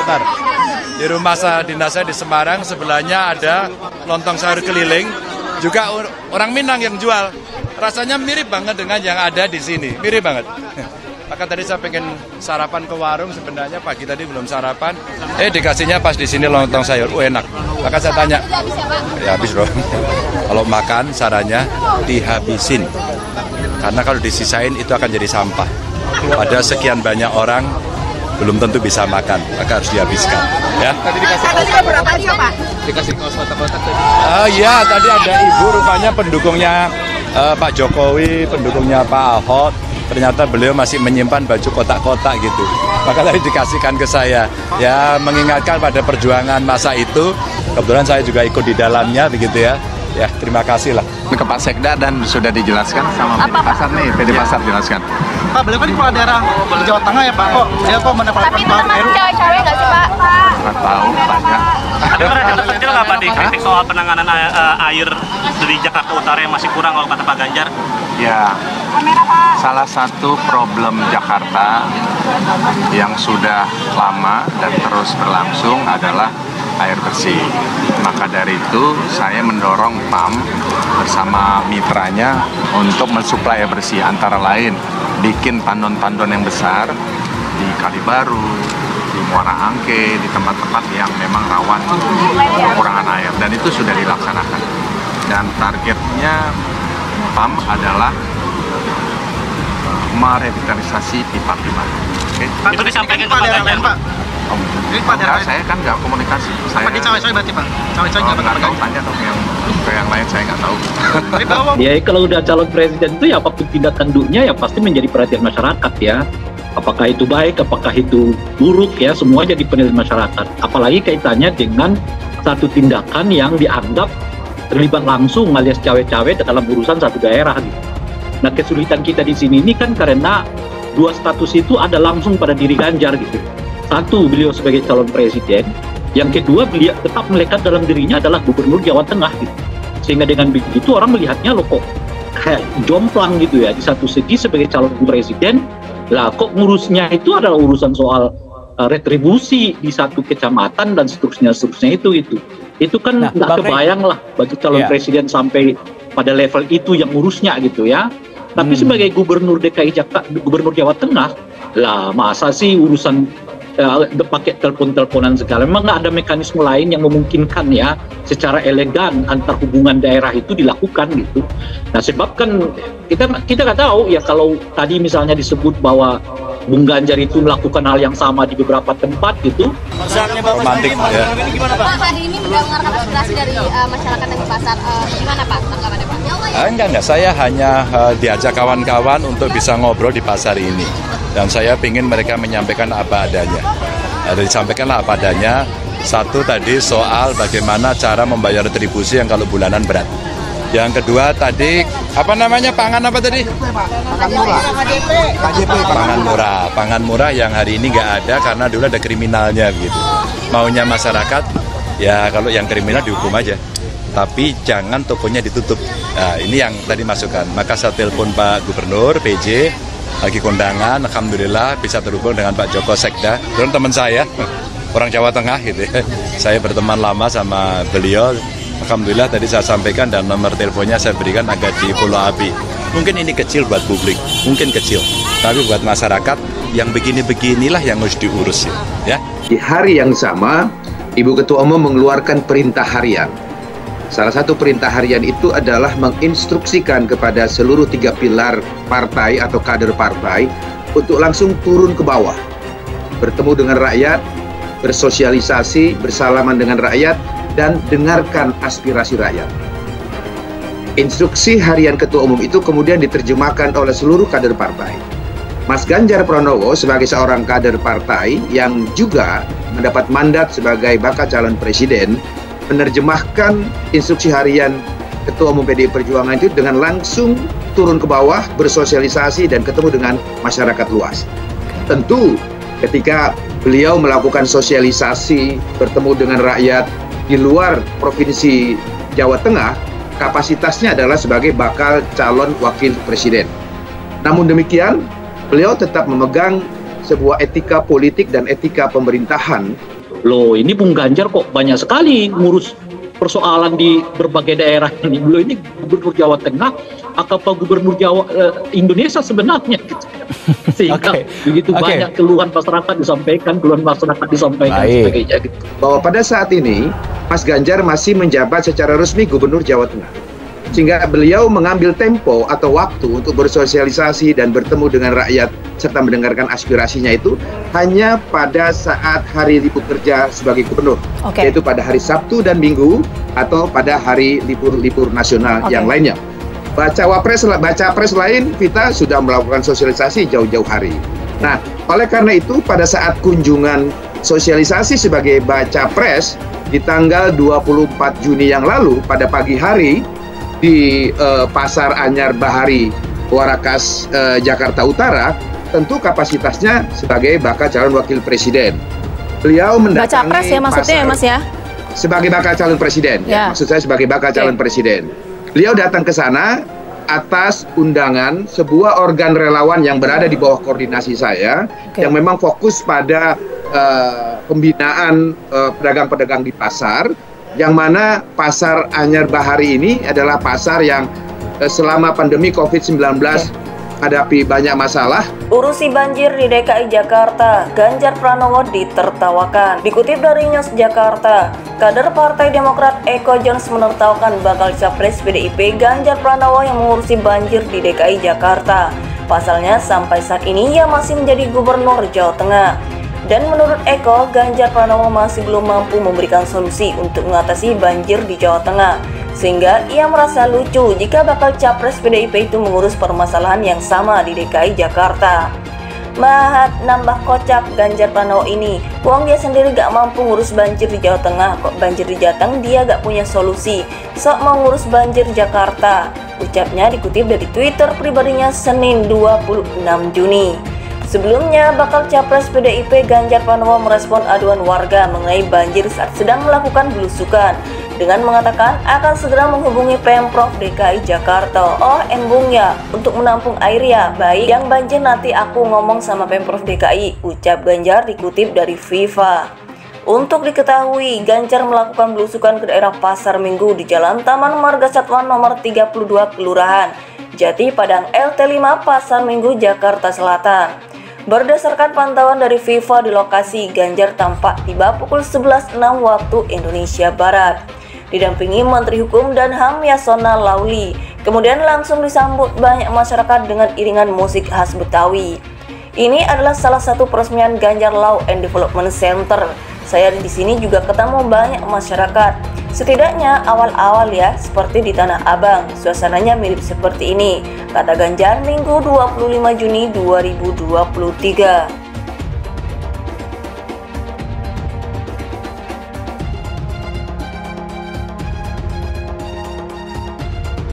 Tar. Di rumah dinas saya di Semarang, sebelahnya ada lontong sayur keliling, juga orang Minang yang jual. Rasanya mirip banget dengan yang ada di sini, mirip banget. Maka tadi saya pengen sarapan ke warung, sebenarnya pagi tadi belum sarapan. Dikasihnya pas di sini lontong sayur, enak. Maka saya tanya, ya habis dong. Kalau makan sarannya dihabisin, karena kalau disisain itu akan jadi sampah. Ada sekian banyak orang belum tentu bisa makan, maka harus dihabiskan. Ya. Tadi dikasih berapa nih Pak? Dikasih kaos kotak-kotak tadi. Iya, tadi ada ibu rupanya pendukungnya Pak Jokowi, pendukungnya Pak Ahok. Ternyata beliau masih menyimpan baju kotak-kotak gitu. Maka tadi dikasihkan ke saya. Ya, mengingatkan pada perjuangan masa itu. Kebetulan saya juga ikut di dalamnya begitu ya. Ya, terima kasih lah. Ke Pak Sekda dan sudah dijelaskan sama PD Pasar nih, PD Pasar jelaskan. Pak, beliau kan di kepala daerah Jawa Tengah ya Pak, kok mendapatkan tapi itu masih cewek-cewek nggak sih Pak? Nggak tahu, banyak. Ada perhatian kecil nggak Pak dikritik soal penanganan air di Jakarta Utara yang masih kurang kalau kata Pak Ganjar? Ya, salah satu problem Jakarta yang sudah lama dan terus berlangsung adalah air bersih. Maka dari itu saya mendorong PAM bersama mitranya untuk mensuplai air bersih, antara lain bikin tandon-tandon yang besar di Kalibaru, di Muara Angke, di tempat-tempat yang memang rawan kekurangan air, dan itu sudah dilaksanakan. Dan targetnya PAM adalah merevitalisasi pipa-pipa. Okay? Itu disampaikan ke Pak Ganjar, Pak? Enggak, saya kan nggak komunikasi. Saya di cawe-cawe berarti Pak? Cawe-cawe nggak tahu, tanya dong yang lain, saya nggak tahu. Ya kalau udah calon presiden itu ya apapun tindak tanduknya ya pasti menjadi perhatian masyarakat ya. Apakah itu baik, apakah itu buruk ya, semua jadi penilaian masyarakat. Apalagi kaitannya dengan satu tindakan yang dianggap terlibat langsung alias cawe-cawe dalam urusan satu daerah gitu. Nah kesulitan kita di sini ini kan karena dua status itu ada langsung pada diri Ganjar gitu. Satu, beliau sebagai calon presiden. Yang kedua, beliau tetap melekat dalam dirinya adalah gubernur Jawa Tengah gitu. Sehingga dengan begitu orang melihatnya loh kok kayak jomplang gitu ya. Di satu segi sebagai calon presiden, lah kok ngurusnya itu adalah urusan soal retribusi di satu kecamatan dan seterusnya itu. Itu kan nggak kebayang lah bagi calon presiden sampai pada level itu yang ngurusnya gitu ya. Tapi sebagai gubernur DKI Jakarta, gubernur Jawa Tengah, lah masa sih urusan pakai telepon-teleponan segala. Memang nggak ada mekanisme lain yang memungkinkan ya secara elegan antar hubungan daerah itu dilakukan gitu. Nah sebab kan kita nggak tahu ya kalau tadi misalnya disebut bahwa Bung Ganjar itu melakukan hal yang sama di beberapa tempat gitu. Romantik ya. Gimana Pak? Tadi ini mendengarkan aspirasi dari masyarakat yang di pasar. Gimana Pak tanggapannya Pak? Enggak. Saya hanya diajak kawan-kawan untuk bisa ngobrol di pasar ini. Dan saya ingin mereka menyampaikan apa adanya. Disampaikanlah apa adanya. Satu tadi soal bagaimana cara membayar retribusi yang kalau bulanan berat. Yang kedua tadi, apa namanya, pangan apa tadi? Pangan murah yang hari ini nggak ada karena dulu ada kriminalnya gitu. Maunya masyarakat, ya kalau yang kriminal dihukum aja. Tapi jangan tokonya ditutup. Nah, ini yang tadi masukan. Maka saya telepon Pak Gubernur, PJ, lagi kondangan, alhamdulillah bisa terhubung dengan Pak Joko Sekda. Dan teman saya, orang Jawa Tengah gitu ya. Saya berteman lama sama beliau. Alhamdulillah tadi saya sampaikan dan nomor teleponnya saya berikan agar di follow up. Mungkin ini kecil buat publik, mungkin kecil. Tapi buat masyarakat yang begini-beginilah yang harus diurus ya. Di hari yang sama, Ibu Ketua Umum mengeluarkan perintah harian. Salah satu perintah harian itu adalah menginstruksikan kepada seluruh 3 pilar partai atau kader partai untuk langsung turun ke bawah, bertemu dengan rakyat, bersosialisasi, bersalaman dengan rakyat, dan dengarkan aspirasi rakyat. Instruksi harian Ketua Umum itu kemudian diterjemahkan oleh seluruh kader partai. Mas Ganjar Pranowo sebagai seorang kader partai yang juga mendapat mandat sebagai bakal calon presiden, menerjemahkan instruksi harian Ketua Umum PDI Perjuangan itu dengan langsung turun ke bawah, bersosialisasi, dan ketemu dengan masyarakat luas. Tentu ketika beliau melakukan sosialisasi, bertemu dengan rakyat di luar Provinsi Jawa Tengah, kapasitasnya adalah sebagai bakal calon wakil presiden. Namun demikian, beliau tetap memegang sebuah etika politik dan etika pemerintahan. Loh, ini Bung Ganjar kok banyak sekali ngurus persoalan di berbagai daerah ini. Beliau ini gubernur Jawa Tengah, apa gubernur Indonesia sebenarnya gitu. Sehingga begitu banyak keluhan masyarakat disampaikan, sebagainya gitu. Bahwa pada saat ini Mas Ganjar masih menjabat secara resmi gubernur Jawa Tengah. Sehingga beliau mengambil tempo atau waktu untuk bersosialisasi dan bertemu dengan rakyat serta mendengarkan aspirasinya itu hanya pada saat hari libur kerja sebagai gubernur, yaitu pada hari Sabtu dan Minggu atau pada hari libur nasional yang lainnya. Baca pres lain kita sudah melakukan sosialisasi jauh-jauh hari. Nah, oleh karena itu pada saat kunjungan sosialisasi sebagai baca pres di tanggal 24 Juni yang lalu pada pagi hari di Pasar Anyar Bahari, Warakas, Jakarta Utara, tentu kapasitasnya sebagai bakal calon wakil presiden. Beliau mendatangi baca pres ya maksudnya ya Mas ya? Sebagai bakal calon presiden, ya. Maksud saya sebagai bakal calon presiden. Beliau datang ke sana atas undangan sebuah organ relawan yang berada di bawah koordinasi saya, yang memang fokus pada pembinaan pedagang-pedagang di pasar, yang mana Pasar Anyar Bahari ini adalah pasar yang selama pandemi COVID-19 hadapi banyak masalah. Urusi banjir di DKI Jakarta, Ganjar Pranowo ditertawakan. Dikutip dari News Jakarta, kader Partai Demokrat Eko Jones menertawakan bakal capres PDIP Ganjar Pranowo yang mengurusi banjir di DKI Jakarta. Pasalnya sampai saat ini ia masih menjadi gubernur Jawa Tengah. Dan menurut Eko, Ganjar Pranowo masih belum mampu memberikan solusi untuk mengatasi banjir di Jawa Tengah. Sehingga ia merasa lucu jika bakal capres PDIP itu mengurus permasalahan yang sama di DKI Jakarta. Mahat nambah kocak Ganjar Pranowo ini. Wong dia sendiri gak mampu ngurus banjir di Jawa Tengah, kok banjir di Jateng dia gak punya solusi. Sok mau ngurus banjir Jakarta. Ucapnya dikutip dari Twitter pribadinya Senin 26 Juni. Sebelumnya, bakal capres PDIP Ganjar Pranowo merespon aduan warga mengenai banjir saat sedang melakukan belusukan dengan mengatakan akan segera menghubungi Pemprov DKI Jakarta. Oh, embung ya, untuk menampung air ya. Baik, yang banjir nanti aku ngomong sama Pemprov DKI, ucap Ganjar dikutip dari FIFA. Untuk diketahui, Ganjar melakukan belusukan ke daerah Pasar Minggu di Jalan Taman Marga Satwa nomor 32 Kelurahan Jati Padang LT5 Pasar Minggu, Jakarta Selatan. Berdasarkan pantauan dari FIFA di lokasi, Ganjar tampak tiba pukul 11.06 waktu Indonesia Barat. Didampingi Menteri Hukum dan HAM Yasona Lauli. Kemudian langsung disambut banyak masyarakat dengan iringan musik khas Betawi. Ini adalah salah satu peresmian Ganjar Law and Development Center. Saya di sini juga ketemu banyak masyarakat. Setidaknya awal-awal ya, seperti di Tanah Abang, suasananya mirip seperti ini, kata Ganjar Minggu 25 Juni 2023.